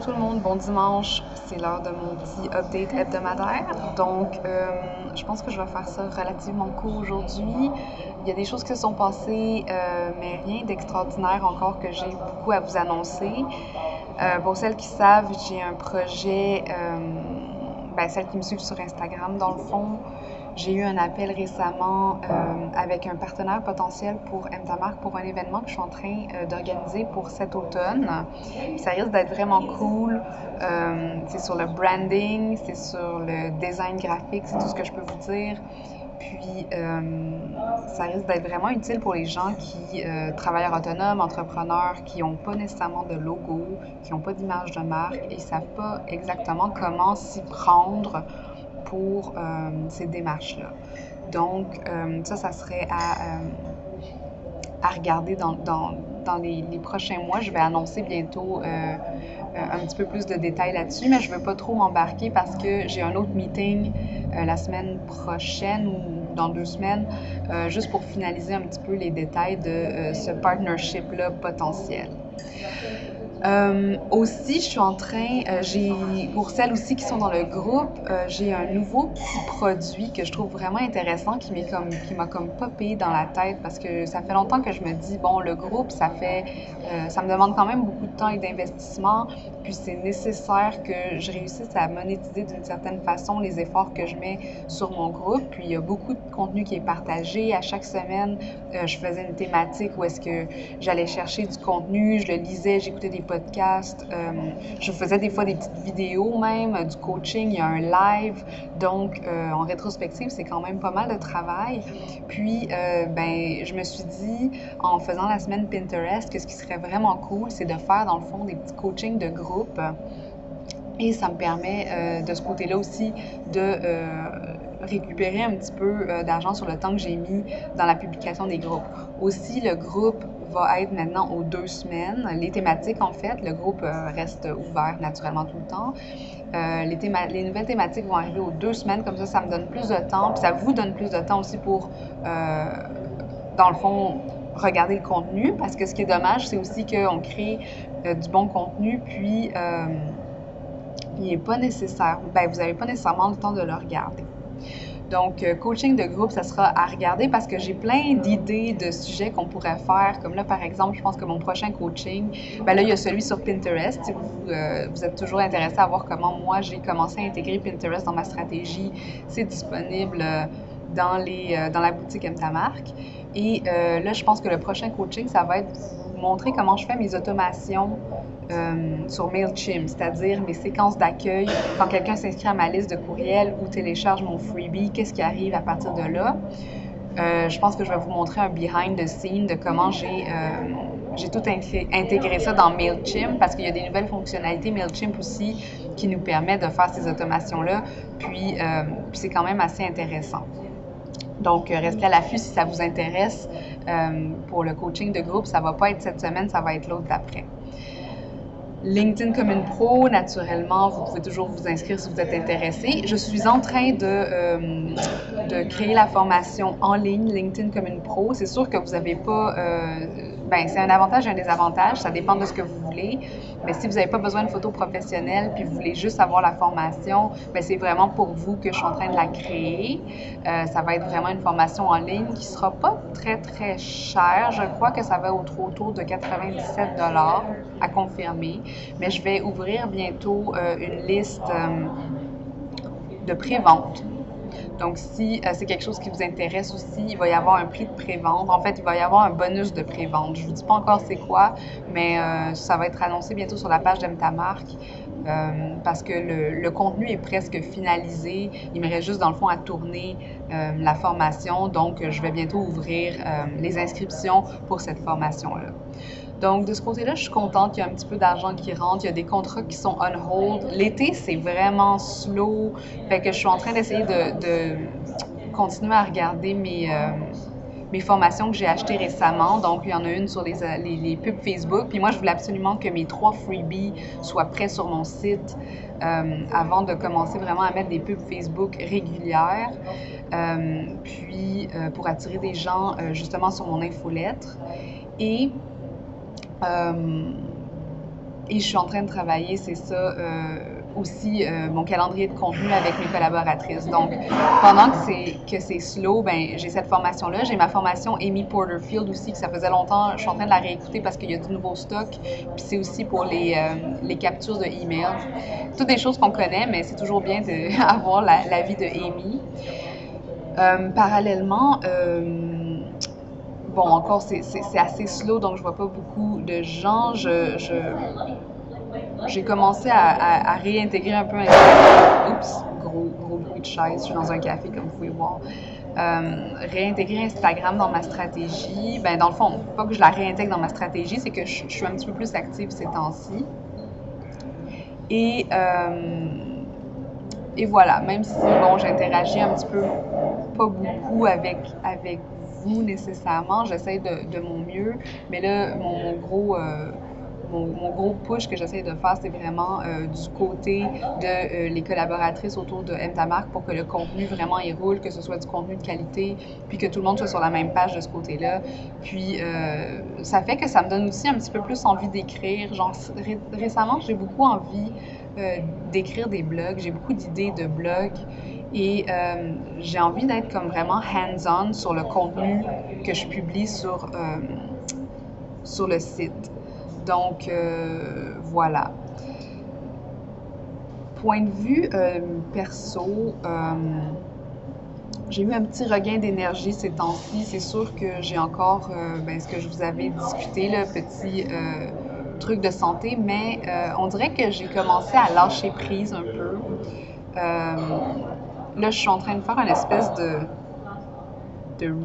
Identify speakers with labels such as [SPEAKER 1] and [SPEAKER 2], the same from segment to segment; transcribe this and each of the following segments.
[SPEAKER 1] tout le monde, bon dimanche. C'est l'heure de mon petit update hebdomadaire. Donc, je pense que je vais faire ça relativement court aujourd'hui. Il y a des choses qui se sont passées, mais rien d'extraordinaire encore que j'ai beaucoup à vous annoncer. Pour celles qui savent, j'ai un projet, celles qui me suivent sur Instagram, dans le fond, j'ai eu un appel récemment avec un partenaire potentiel pour Mtamark pour un événement que je suis en train d'organiser pour cet automne. Puis ça risque d'être vraiment cool. C'est sur le branding, c'est sur le design graphique, c'est tout ce que je peux vous dire. Puis, ça risque d'être vraiment utile pour les gens qui, travailleurs autonomes, entrepreneurs, qui n'ont pas nécessairement de logo, qui n'ont pas d'image de marque et ne savent pas exactement comment s'y prendre pour ces démarches-là. Donc, ça serait à regarder dans les prochains mois. Je vais annoncer bientôt un petit peu plus de détails là-dessus, mais je ne veux pas trop m'embarquer parce que j'ai un autre meeting la semaine prochaine ou dans 2 semaines, juste pour finaliser un petit peu les détails de ce partnership-là potentiel. Aussi, je suis en train, pour celles aussi qui sont dans le groupe, j'ai un nouveau petit produit que je trouve vraiment intéressant qui m'a comme popé dans la tête parce que ça fait longtemps que je me dis, bon, le groupe, ça me demande quand même beaucoup de temps et d'investissement, puis c'est nécessaire que je réussisse à monétiser d'une certaine façon les efforts que je mets sur mon groupe. Puis il y a beaucoup de contenu qui est partagé. À chaque semaine, je faisais une thématique où est-ce que j'allais chercher du contenu, je le lisais, j'écoutais des podcasts, je faisais des fois des petites vidéos même, du coaching, il y a un live. Donc, en rétrospective, c'est quand même pas mal de travail. Puis, je me suis dit, en faisant la semaine Pinterest, que ce qui serait vraiment cool, c'est de faire, dans le fond, des petits coachings de groupe. Et ça me permet, de ce côté-là aussi, de récupérer un petit peu d'argent sur le temps que j'ai mis dans la publication des groupes. Aussi, le groupe va être maintenant aux 2 semaines. Les thématiques, en fait, le groupe reste ouvert naturellement tout le temps. Les nouvelles thématiques vont arriver aux 2 semaines, comme ça me donne plus de temps, puis ça vous donne plus de temps aussi pour, dans le fond, regarder le contenu, parce que ce qui est dommage, c'est aussi qu'on crée du bon contenu, puis il n'est pas nécessaire, vous n'avez pas nécessairement le temps de le regarder. Donc, coaching de groupe, ça sera à regarder parce que j'ai plein d'idées de sujets qu'on pourrait faire. Comme là, par exemple, je pense que mon prochain coaching, là, il y a celui sur Pinterest. Si vous êtes toujours intéressé à voir comment moi, j'ai commencé à intégrer Pinterest dans ma stratégie, c'est disponible dans la boutique Mtamark. Et là, je pense que le prochain coaching, ça va être vous montrer comment je fais mes automations sur MailChimp, c'est-à-dire mes séquences d'accueil. Quand quelqu'un s'inscrit à ma liste de courriels ou télécharge mon freebie, qu'est-ce qui arrive à partir de là? Je pense que je vais vous montrer un behind the scene de comment j'ai tout intégré ça dans MailChimp parce qu'il y a des nouvelles fonctionnalités MailChimp aussi qui nous permettent de faire ces automations-là. Puis c'est quand même assez intéressant. Donc, restez à l'affût si ça vous intéresse. Pour le coaching de groupe, ça ne va pas être cette semaine, ça va être l'autre d'après. LinkedIn comme une pro, naturellement, vous pouvez toujours vous inscrire si vous êtes intéressé. Je suis en train de créer la formation en ligne LinkedIn comme une pro. C'est sûr que vous n'avez pas... c'est un avantage et un désavantage, ça dépend de ce que vous voulez. Mais si vous n'avez pas besoin de photos professionnelles puis vous voulez juste avoir la formation, c'est vraiment pour vous que je suis en train de la créer. Ça va être vraiment une formation en ligne qui ne sera pas très, très chère. Je crois que ça va être autour de 97 $ à confirmer. Mais je vais ouvrir bientôt une liste de pré-vente. Donc, si c'est quelque chose qui vous intéresse aussi, il va y avoir un prix de pré-vente. En fait, il va y avoir un bonus de pré-vente. Je ne vous dis pas encore c'est quoi, mais ça va être annoncé bientôt sur la page d'Mtamark parce que le contenu est presque finalisé. Il me reste juste, dans le fond, à tourner la formation. Donc, je vais bientôt ouvrir les inscriptions pour cette formation-là. Donc, de ce côté-là, je suis contente qu'il y a un petit peu d'argent qui rentre. Il y a des contrats qui sont on hold. L'été, c'est vraiment slow. Fait que je suis en train d'essayer de continuer à regarder mes formations que j'ai achetées récemment. Donc, il y en a une sur les pubs Facebook. Puis moi, je voulais absolument que mes 3 freebies soient prêts sur mon site avant de commencer vraiment à mettre des pubs Facebook régulières. Pour attirer des gens justement sur mon infolettre. Et Et je suis en train de travailler, c'est ça, aussi mon calendrier de contenu avec mes collaboratrices. Donc, pendant que c'est slow, ben j'ai cette formation-là. J'ai ma formation Amy Porterfield aussi, que ça faisait longtemps. Je suis en train de la réécouter parce qu'il y a du nouveau stock. Puis c'est aussi pour les captures de email. Toutes des choses qu'on connaît, mais c'est toujours bien d'avoir la vie de Amy. Parallèlement, bon, encore, c'est assez slow, donc je vois pas beaucoup de gens. J'ai commencé à réintégrer un peu Instagram. Oups, gros bruit de chaise, je suis dans un café, comme vous pouvez voir. Réintégrer Instagram dans ma stratégie. Ben, dans le fond, pas que je la réintègre dans ma stratégie, c'est que je suis un petit peu plus active ces temps-ci. Et voilà, même si, bon, j'interagis un petit peu, pas beaucoup avec vous nécessairement, j'essaie de mon mieux, mais là, mon gros push que j'essaie de faire, c'est vraiment du côté de les collaboratrices autour de Aime ta marque pour que le contenu vraiment y roule, que ce soit du contenu de qualité, puis que tout le monde soit sur la même page de ce côté-là. Puis ça fait que ça me donne aussi un petit peu plus envie d'écrire. Genre, récemment, j'ai beaucoup envie d'écrire des blogs, j'ai beaucoup d'idées de blogs et j'ai envie d'être comme vraiment hands-on sur le contenu que je publie sur le site. Donc, voilà. Point de vue perso, j'ai eu un petit regain d'énergie ces temps-ci. C'est sûr que j'ai encore ce que je vous avais discuté, le petit truc de santé, mais on dirait que j'ai commencé à lâcher prise un peu. Là, je suis en train de faire une espèce de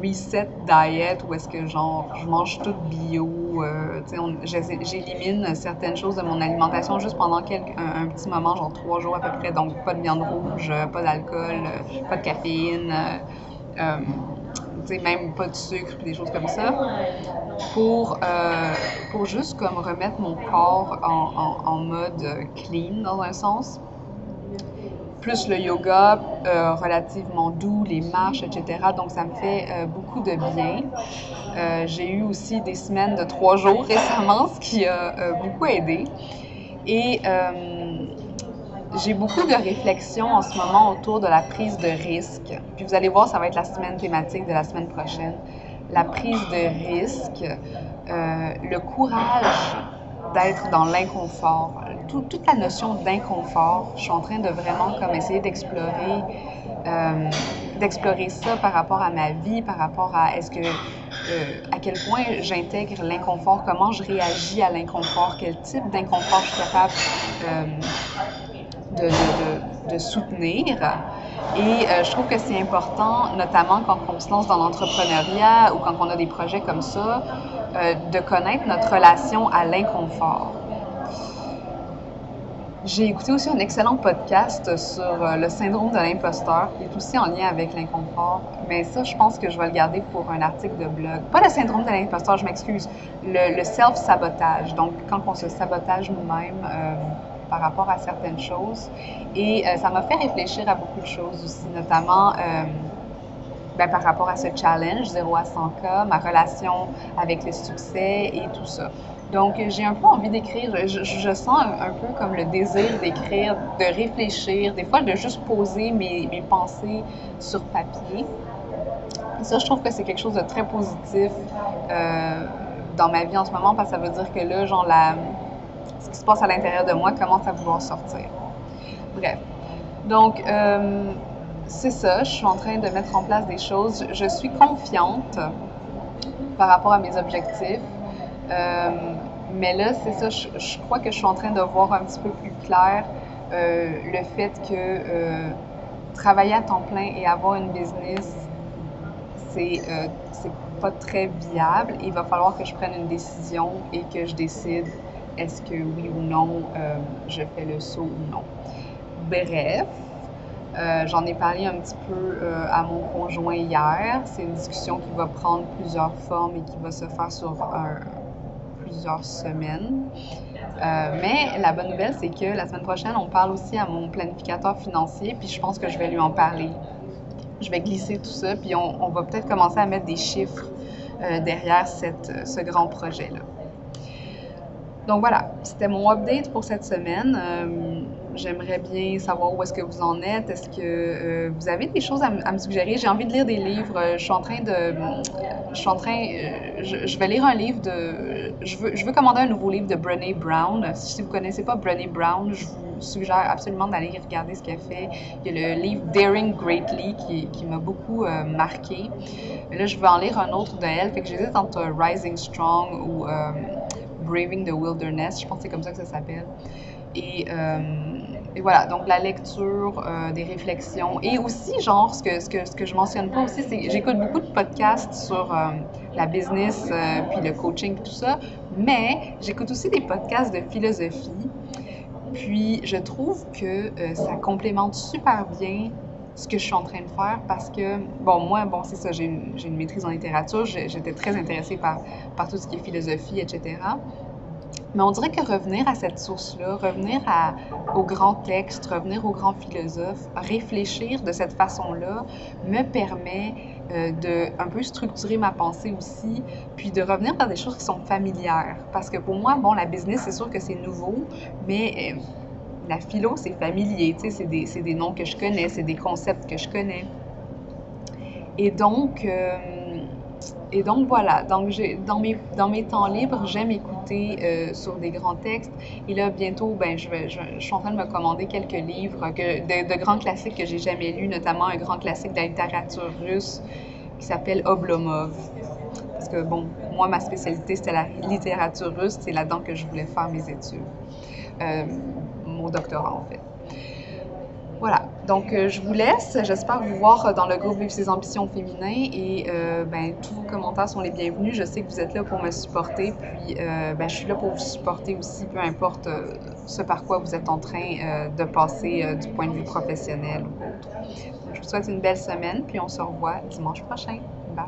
[SPEAKER 1] reset diet où est-ce que genre je mange tout bio, j'élimine certaines choses de mon alimentation juste pendant un petit moment, genre 3 jours à peu près, donc pas de viande rouge, pas d'alcool, pas de caféine, même pas de sucre, des choses comme ça, pour juste comme remettre mon corps en mode clean dans un sens. Plus le yoga relativement doux, les marches, etc. Donc, ça me fait beaucoup de bien. J'ai eu aussi des semaines de 3 jours récemment, ce qui a beaucoup aidé. Et j'ai beaucoup de réflexions en ce moment autour de la prise de risque. Puis vous allez voir, ça va être la semaine thématique de la semaine prochaine. La prise de risque, le courage d'être dans l'inconfort. Toute la notion d'inconfort, je suis en train de vraiment comme essayer d'explorer ça par rapport à ma vie, par rapport à à quel point j'intègre l'inconfort, comment je réagis à l'inconfort, quel type d'inconfort je suis capable de soutenir. Et je trouve que c'est important, notamment quand on se lance dans l'entrepreneuriat ou quand on a des projets comme ça, de connaître notre relation à l'inconfort. J'ai écouté aussi un excellent podcast sur le syndrome de l'imposteur, qui est aussi en lien avec l'inconfort. Mais ça, je pense que je vais le garder pour un article de blog. Pas le syndrome de l'imposteur, je m'excuse. Le self-sabotage. Donc, quand on se sabotage nous-mêmes par rapport à certaines choses. Et ça m'a fait réfléchir à beaucoup de choses aussi, notamment par rapport à ce challenge 0 à 100K, ma relation avec le succès et tout ça. Donc, j'ai un peu envie d'écrire, je sens un peu comme le désir d'écrire, de réfléchir, des fois de juste poser mes pensées sur papier. Et ça, je trouve que c'est quelque chose de très positif dans ma vie en ce moment, parce que ça veut dire que là, genre, ce qui se passe à l'intérieur de moi commence à vouloir sortir. Bref. Donc, c'est ça, je suis en train de mettre en place des choses. Je suis confiante par rapport à mes objectifs. Mais là, c'est ça, je crois que je suis en train de voir un petit peu plus clair le fait que travailler à temps plein et avoir une business, c'est pas très viable. Il va falloir que je prenne une décision et que je décide est-ce que oui ou non je fais le saut ou non. Bref, j'en ai parlé un petit peu à mon conjoint hier. C'est une discussion qui va prendre plusieurs formes et qui va se faire sur plusieurs semaines. Mais la bonne nouvelle, c'est que la semaine prochaine, on parle aussi à mon planificateur financier, puis je pense que je vais lui en parler. Je vais glisser tout ça, puis on va peut-être commencer à mettre des chiffres derrière ce grand projet-là. Donc voilà, c'était mon update pour cette semaine. J'aimerais bien savoir où est-ce que vous en êtes. Est-ce que vous avez des choses à me suggérer? J'ai envie de lire des livres. Je suis en train de... Je suis en train... je vais lire un livre de... je veux commander un nouveau livre de Brené Brown. Si vous ne connaissez pas Brené Brown, je vous suggère absolument d'aller regarder ce qu'elle fait. Il y a le livre Daring Greatly qui m'a beaucoup marqué. Mais là, je veux en lire un autre de elle. Fait que j'hésite entre Rising Strong ou Braving the Wilderness. Je pense que c'est comme ça que ça s'appelle. Et voilà, donc la lecture, des réflexions. Et aussi, genre, ce que je mentionne pas aussi, c'est que j'écoute beaucoup de podcasts sur la business, puis le coaching, tout ça. Mais j'écoute aussi des podcasts de philosophie. Puis je trouve que ça complémente super bien ce que je suis en train de faire parce que, bon, moi, bon, c'est ça, j'ai une maîtrise en littérature, j'étais très intéressée par tout ce qui est philosophie, etc. Mais on dirait que revenir à cette source-là, aux grands textes, revenir aux grands philosophes, réfléchir de cette façon-là, me permet de un peu structurer ma pensée aussi, puis de revenir vers des choses qui sont familières. Parce que pour moi, bon, la business, c'est sûr que c'est nouveau, mais la philo, c'est familier, tu sais, c'est des noms que je connais, c'est des concepts que je connais. Et donc, euh, et donc voilà, donc dans mes temps libres, j'aime écouter sur des grands textes. Et là, bientôt, ben, je suis en train de me commander quelques livres de grands classiques que j'ai jamais lus, notamment un grand classique de la littérature russe qui s'appelle Oblomov. Parce que, bon, moi, ma spécialité, c'était la littérature russe, c'est là-dedans que je voulais faire mes études, euh, mon doctorat en fait. Voilà, donc je vous laisse. J'espère vous voir dans le groupe Vivre ses ambitions féminin et ben, tous vos commentaires sont les bienvenus. Je sais que vous êtes là pour me supporter, puis ben, je suis là pour vous supporter aussi, peu importe ce par quoi vous êtes en train de passer du point de vue professionnel ou autre. Je vous souhaite une belle semaine, puis on se revoit dimanche prochain. Bye!